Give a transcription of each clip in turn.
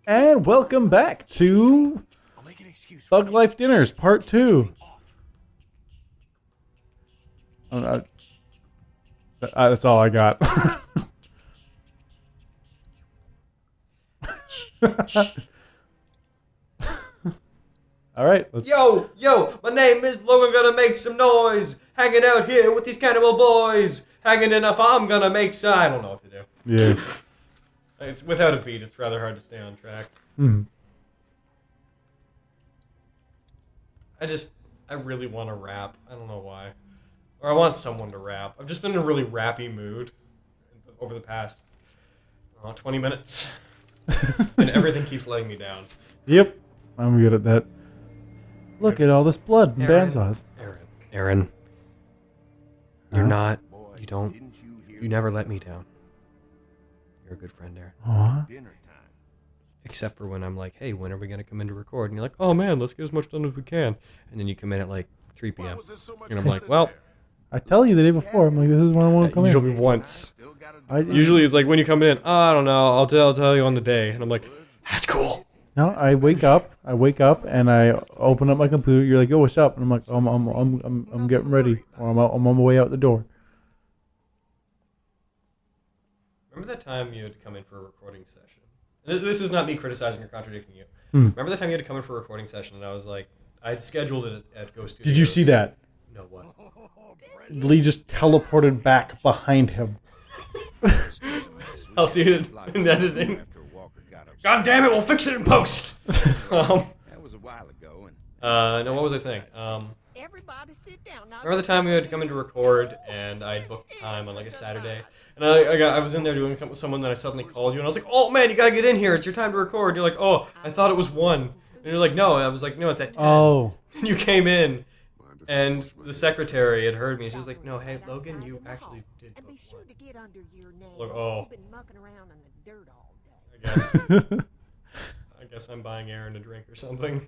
And welcome back to Thug Life Dinners Part 2. That's all I got. Alright, let's... Yo, my name is Logan, gonna make some noise. Hanging out here with these cannibal boys. Hanging enough, I'm gonna make some... I don't know what to do. Yeah. It's without a beat, it's rather hard to stay on track. Mm-hmm. I really want to rap. I don't know why. Or I want someone to rap. I've just been in a really rappy mood over the past 20 minutes. And everything keeps letting me down. Yep. I'm good at that. Look at all this blood and bandsaws. Aaron. You're not... You never let me down. You're a good friend, Aaron. Aww. Except for when I'm like, hey, when are we going to come in to record? And you're like, oh man, let's get as much done as we can. And then you come in at like 3 p.m. And I'm like, well... I tell you the day before, I'm like, this is when I want to come you in. told me once. Usually it's like when you come in, oh, I don't know, I'll tell you on the day. And I'm like, that's cool. No, I wake up and I open up my computer. You're like, yo, what's up? And I'm like, I'm getting ready. Or I'm on my way out the door. Remember that time you had to come in for a recording session? This is not me criticizing or contradicting you. Remember that time you had to come in for a recording session and I was like, I had scheduled it at Go Studios. Did you see that? No, what? Lee just teleported back behind him. I'll see it in editing. God damn it, we'll fix it in post. That was a while ago. No, what was I saying? Everybody sit down. Remember the time we had to come in to record and I booked time on like a Saturday? And I was in there doing something with someone, then I suddenly called you and I was like, oh man, you gotta get in here, it's your time to record. And you're like, oh, I thought it was 1. And you're like, no. And I was like, no, it's at 10. Oh. And you came in and the secretary had heard me. She was like, no, hey, Logan, you actually did book And be sure 1. to get under your name. Look, oh. You've been mucking around in the dirt all day. I guess I'm buying Aaron a drink or something.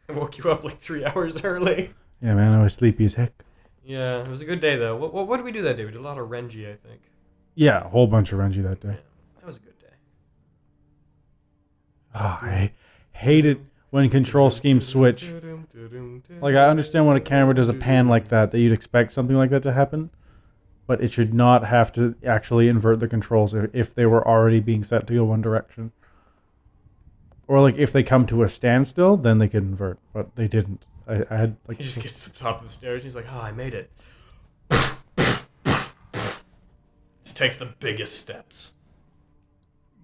I woke you up like 3 hours early. Yeah, man, I was sleepy as heck. Yeah, it was a good day though. What did we do that day? We did a lot of Renji, I think. Yeah, a whole bunch of Renji that day. Yeah, that was a good day. Oh, I hate it when control schemes switch. Like, I understand when a camera does a pan like that you'd expect something like that to happen, but it should not have to actually invert the controls if they were already being set to go one direction. Or, like, if they come to a standstill, then they could invert, but they didn't. I had, like... He just gets to the top of the stairs and he's like, oh, I made it. This takes the biggest steps.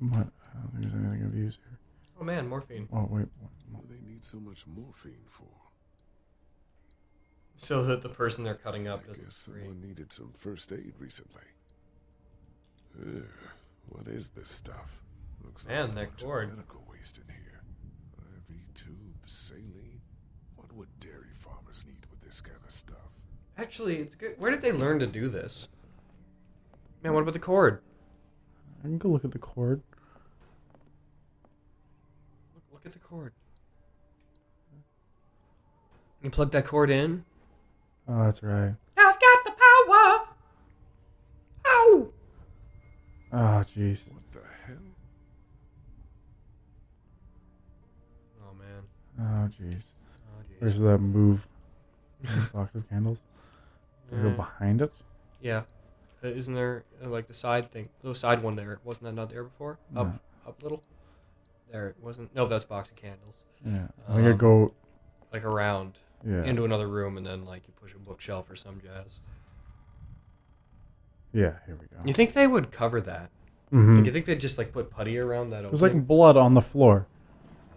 What? I don't think there's anything of use here. Oh man, morphine. Oh, wait. What do they need so much morphine for? So that the person they're cutting up I doesn't guess scream. someone needed some first aid recently. Ugh, what is this stuff? Looks Man, like a that bunch of cord. medical waste in here. IV tubes, saline. What would dairy farmers need with this kind of stuff? Actually, it's good. Where did they learn to do this? Man, what about the cord? I can go look at the cord. Look at the cord. You plug that cord in. Oh, that's right. I've got the power. Ow! Oh, jeez. What the hell? Oh man. Oh, jeez. Oh jeez. Where's the move? Box of candles? Do I go behind it? Yeah. Isn't there like the side thing? The side one there. Wasn't that not there before? Up a little. There it wasn't. No, that's box of candles. Yeah. I think I go... Like around Yeah. into another room and then like you push a bookshelf or some jazz. Yeah, here we go. You think they would cover that? Mm-hmm. Like, you think they'd just like put putty around that There's opening? like blood on the floor.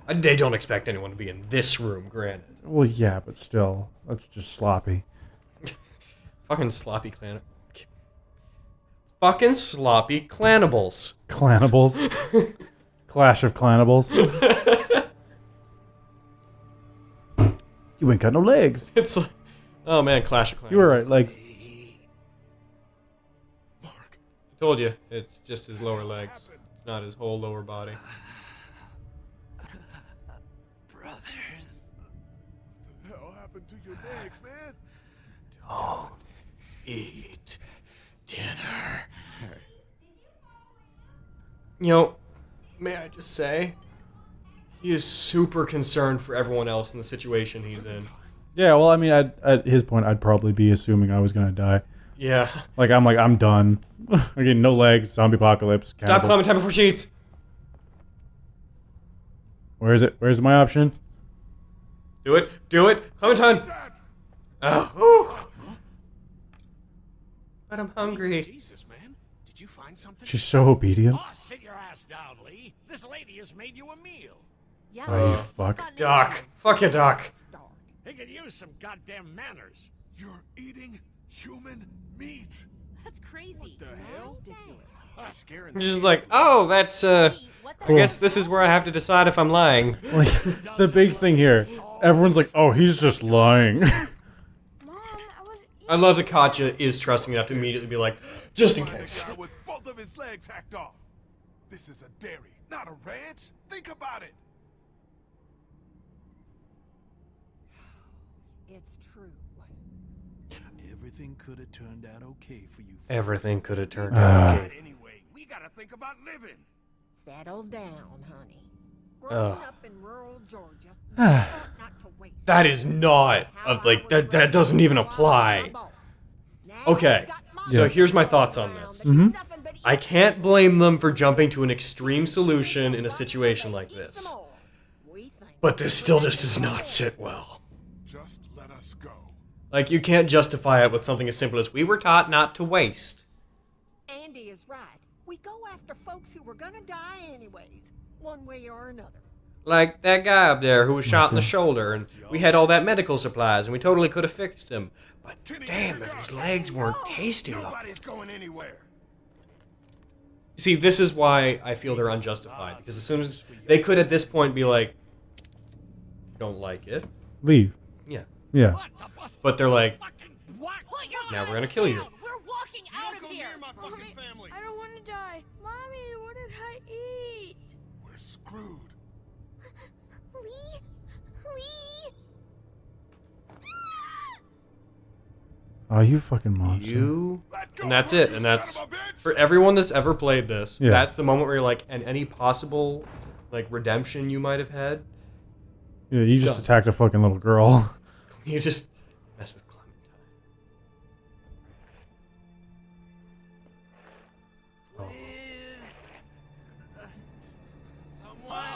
They don't expect anyone to be in this room, granted. Well, yeah, but still. That's just sloppy. Fucking sloppy clan. Fucking sloppy Clannibles. Clannibles. Clash of Clannibles. You ain't got no legs. It's like, oh man, Clash of Clans. You were right, legs. Mark, I told you, it's just his lower legs. It's not his whole lower body. Brothers. what the hell happened to your legs, man? Don't eat dinner. Hey, You know, may I just say, He is super concerned for everyone else in the situation he's in. Yeah, well, I mean, at his point, I'd probably be assuming I was gonna die. Yeah. I'm done. Again, no legs, zombie apocalypse. Stop cannibals. Clementine before she eats. Where is it? Where's my option? Do it. Do it. Clementine. Oh. But I'm hungry. Jesus, man. Did you find something? She's so obedient. Oh, sit your ass down, Lee. This lady has made you a meal. Yeah. Oh, you fuck. Doc. Fuck you, Doc. Start. He could use some goddamn manners. You're eating human meat. That's crazy. The hell? Oh, scaring I'm just like, oh, that's, What the I guess this is where I have to decide if I'm lying. Like, the big thing here, everyone's like, oh, he's just lying. Mom, I was I love that Katja is trusting enough to immediately be like, just in case. Guy with both of his legs hacked off. This is a dairy, not a ranch. Think about it. It's true. Everything could have turned out okay for you. Everything could have turned out okay. Anyway, we gotta think about living. Settle down, honey. Ugh. Growing up in rural Georgia, you ought not to waste. That is not, of like, that doesn't even apply. Okay, so here's my thoughts on this. I can't blame them for jumping to an extreme solution in a situation like this. But this still just does not sit well. Just let us go. Like, you can't justify it with something as simple as, we were taught not to waste. Andy is right. We go after folks who were gonna die anyways, one way or another. Like that guy up there who was shot in the shoulder, and we had all that medical supplies, and we totally could have fixed him. But damn, if his legs weren't tasty looking. Nobody's going anywhere. You see, this is why I feel they're unjustified, because as soon as they could at this point be like, don't like it, Leave. yeah. Yeah. What the fuck? But they're like, What? now we're gonna kill you. We're walking out of come here. near my fucking family. I don't want to die. Mommy, what did I eat? We're screwed. Lee? Lee? Oh, you fucking monster. You, Let go and that's of it, her, and you that's son of a bitch! for everyone that's ever played this. Yeah. That's the moment where you're like, and any possible like redemption you might have had, Yeah, you just Done. attacked a fucking little girl. you just mess with Clementine.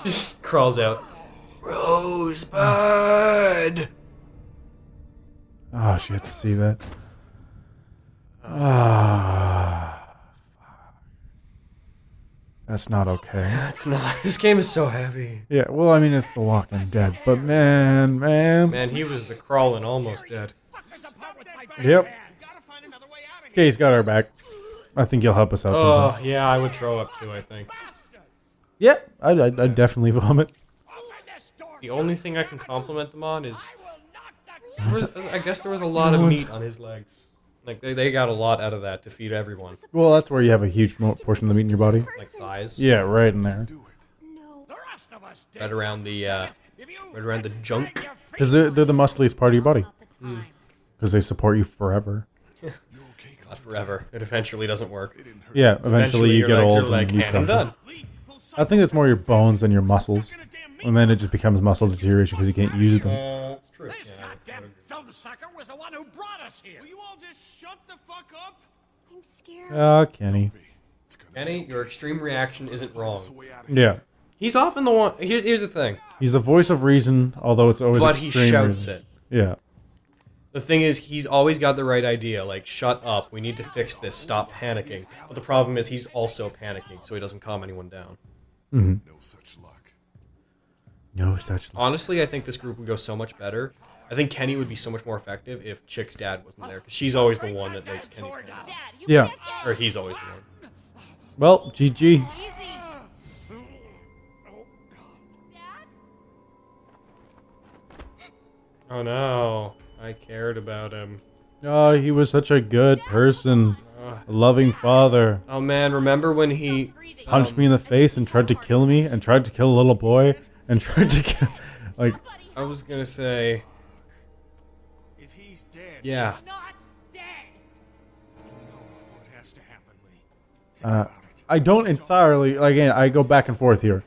Just crawls out. Rosebud. Oh, she had to see that. Ah. Fuck. That's not okay. It's not. This game is so heavy. Yeah, well, I mean, it's The Walking Dead, but man. Man, he was the crawling almost dead. Yep. Okay, he's got our back. I think you'll help us out Oh, sometime. yeah, I would throw up too, I think. Yep, I'd definitely vomit. The only thing I can compliment them on is, I guess there was a lot of meat on his legs. Like, they got a lot out of that to feed everyone. Well, that's where you have a huge portion of the meat in your body. Like thighs. Yeah, right in there. Do it. No. The rest of us did. Right around the, right around the junk. Because they're the muscliest part of your body. Not the time. Because they support you forever. You okay, Not forever. It eventually doesn't work. It didn't hurt. Yeah, eventually you your get legs old are like, and you and I'm crumple. done. I think it's more your bones than your muscles. And then it just becomes muscle deterioration because you can't use them. It's true. This goddamn thumb sucker was the one who brought us here. Will you all just shut the fuck up? I'm scared. Ah, Kenny. It's gonna Kenny, your extreme reaction isn't wrong. be a way out of here. Yeah. He's often the one. Here's the thing. He's the voice of reason, although it's always But he extreme shouts reason. it. Yeah. The thing is, he's always got the right idea. Like, shut up. We need to fix this. Stop panicking. But the problem is, he's also panicking, so he doesn't calm anyone down. Mm-hmm. No such luck. No such. Honestly, I think this group would go so much better. I think Kenny would be so much more effective if Chick's dad wasn't there, because she's always the one that makes Kenny panic. Dad, you Yeah. can't get Or he's always the one. Well, GG. easy. Dad? Oh no. I cared about him. Oh, he was such a good person. Ugh. A loving father. Oh man, remember when he... Punched me in the face and tried to kill me and tried to kill a little boy and tried to kill. Like, I was gonna say... If he's dead, Yeah. Not dead. you know what has to happen, Lee. I don't entirely. Again, I go back and forth here.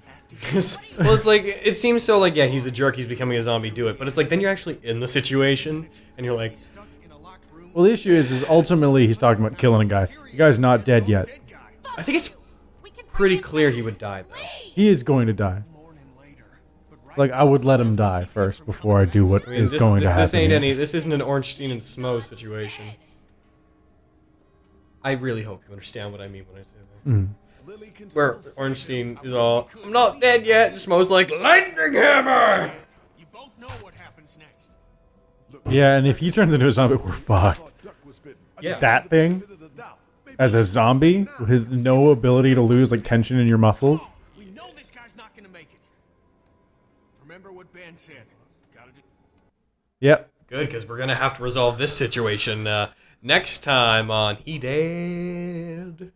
Well, it's like, it seems so like, yeah, he's a jerk, he's becoming a zombie, do it. But it's like, then you're actually in the situation, and you're like, Well, the issue is ultimately he's talking about killing a guy. The guy's not dead yet. I think it's pretty clear he would die, though. He is going to die. Like, I would let him die first before I do what I mean, is going to happen. This isn't an Ornstein and Smo situation. I really hope you understand what I mean when I say that. Mm. Where Ornstein is all, I'm not dead yet, and Smo's like, lightning hammer! You both know what happens next. Yeah, and if he turns into a zombie, we're fucked. Yeah. That thing, as a zombie, with no ability to lose like tension in your muscles. We know this guy's not gonna make it. Remember what Ben said. Gotta do. Yep. Good, because we're going to have to resolve this situation next time on He Dead.